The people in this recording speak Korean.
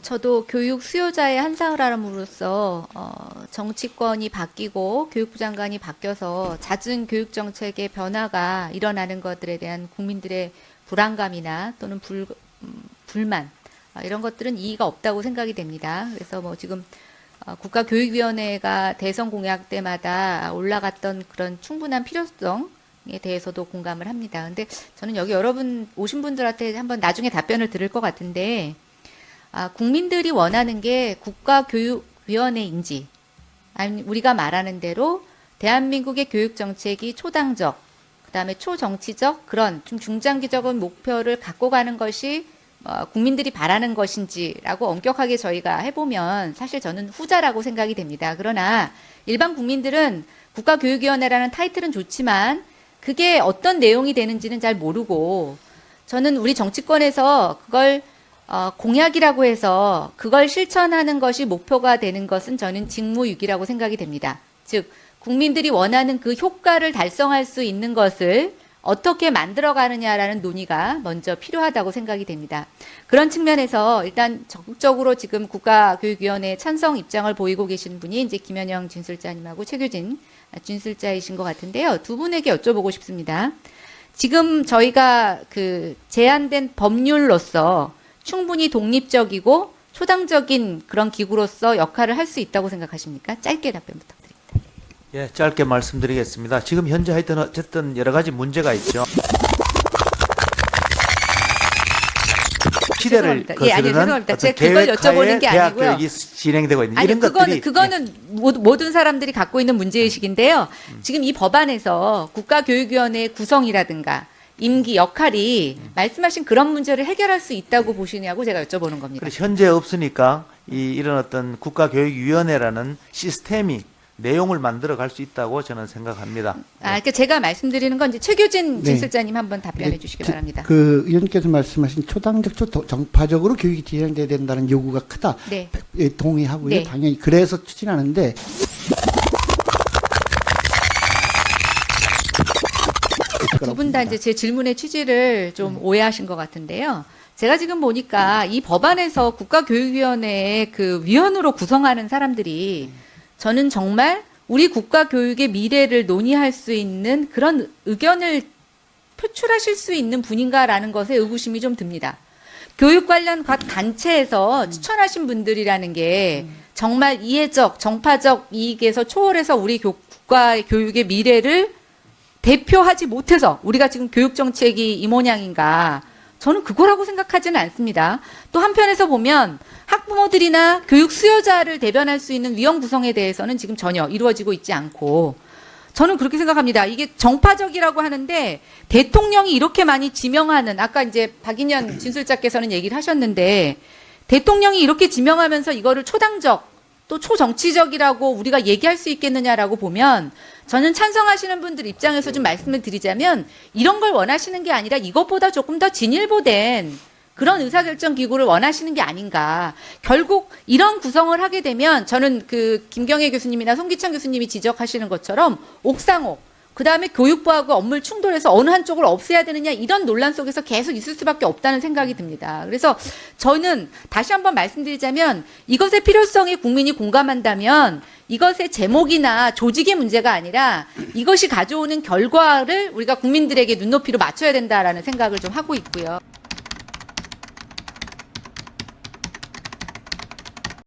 저도 교육 수요자의 한 사람으로서 정치권이 바뀌고 교육부 장관이 바뀌어서 잦은 교육 정책의 변화가 일어나는 것들에 대한 국민들의 불안감이나 또는 불만 이런 것들은 이의가 없다고 생각이 됩니다. 그래서 뭐 지금 국가교육위원회가 대선 공약 때마다 올라갔던 그런 충분한 필요성에 대해서도 공감을 합니다. 근데 저는 여기 여러분 오신 분들한테 한번 나중에 답변을 들을 것 같은데 국민들이 원하는 게 국가교육위원회인지 아니면 우리가 말하는 대로 대한민국의 교육정책이 초당적, 그 다음에 초정치적 그런 좀 중장기적인 목표를 갖고 가는 것이 국민들이 바라는 것인지라고 엄격하게 저희가 해보면 사실 저는 후자라고 생각이 됩니다. 그러나 일반 국민들은 국가교육위원회라는 타이틀은 좋지만 그게 어떤 내용이 되는지는 잘 모르고 저는 우리 정치권에서 그걸 공약이라고 해서 그걸 실천하는 것이 목표가 되는 것은 저는 직무유기라고 생각이 됩니다. 즉 국민들이 원하는 그 효과를 달성할 수 있는 것을 어떻게 만들어가느냐라는 논의가 먼저 필요하다고 생각이 됩니다. 그런 측면에서 일단 적극적으로 지금 국가교육위원회 찬성 입장을 보이고 계신 분이 이제 김현영 진술자님하고 최규진 진술자이신 것 같은데요. 두 분에게 여쭤보고 싶습니다. 지금 저희가 그 제안된 법률로서 충분히 독립적이고 초당적인 그런 기구로서 역할을 할 수 있다고 생각하십니까? 짧게 답변 부탁드립니다. 예, 짧게 말씀드리겠습니다. 지금 현재 하여튼 어쨌든 여러 가지 문제가 있죠. 시대를 거스르는 어떤 계획하에 대학 교육이 진행되고 있는 이런 것들이 그거는 모든 사람들이 갖고 있는 문제의식인데요. 지금 이 법안에서 국가교육위원회 구성이라든가 임기 역할이 말씀하신 그런 문제를 해결할 수 있다고 보시냐고 제가 여쭤보는 겁니다. 현재 없으니까 이런 어떤 국가교육위원회라는 시스템이 내용을 만들어 갈 수 있다고 저는 생각합니다. 그러니까 제가 말씀드리는 건 이제 최규진 진술자님 한번 답변해 주시기 바랍니다. 그 의원께서 말씀하신 초당적, 초정파적으로 교육이 진행돼야 된다는 요구가 크다. 네. 동의하고요. 네. 당연히 그래서 추진하는데 두 분 다 이제 제 질문의 취지를 좀 오해하신 것 같은데요. 제가 지금 보니까 이 법안에서 국가교육위원회의 그 위원으로 구성하는 사람들이 저는 정말 우리 국가교육의 미래를 논의할 수 있는 그런 의견을 표출하실 수 있는 분인가라는 것에 의구심이 좀 듭니다. 교육 관련 각 단체에서 추천하신 분들이라는 게 정말 이해적, 정파적 이익에서 초월해서 우리 국가교육의 미래를 대표하지 못해서 우리가 지금 교육정책이 이 모양인가 저는 그거라고 생각하지는 않습니다. 또 한편에서 보면 학부모들이나 교육 수요자를 대변할 수 있는 위원 구성에 대해서는 지금 전혀 이루어지고 있지 않고 저는 그렇게 생각합니다. 이게 정파적이라고 하는데 대통령이 이렇게 많이 지명하는 아까 이제 박인현 진술자께서는 얘기를 하셨는데 대통령이 이렇게 지명하면서 이거를 초당적 또 초정치적이라고 우리가 얘기할 수 있겠느냐라고 보면 저는 찬성하시는 분들 입장에서 좀 말씀을 드리자면 이런 걸 원하시는 게 아니라 이것보다 조금 더 진일보된 그런 의사결정 기구를 원하시는 게 아닌가. 결국 이런 구성을 하게 되면 저는 그 김경애 교수님이나 송기창 교수님이 지적하시는 것처럼 옥상옥 그다음에 교육부하고 업무를 충돌해서 어느 한쪽을 없애야 되느냐 이런 논란 속에서 계속 있을 수밖에 없다는 생각이 듭니다. 그래서 저는 다시 한번 말씀드리자면 이것의 필요성에 국민이 공감한다면 이것의 제목이나 조직의 문제가 아니라 이것이 가져오는 결과를 우리가 국민들에게 눈높이로 맞춰야 된다라는 생각을 좀 하고 있고요.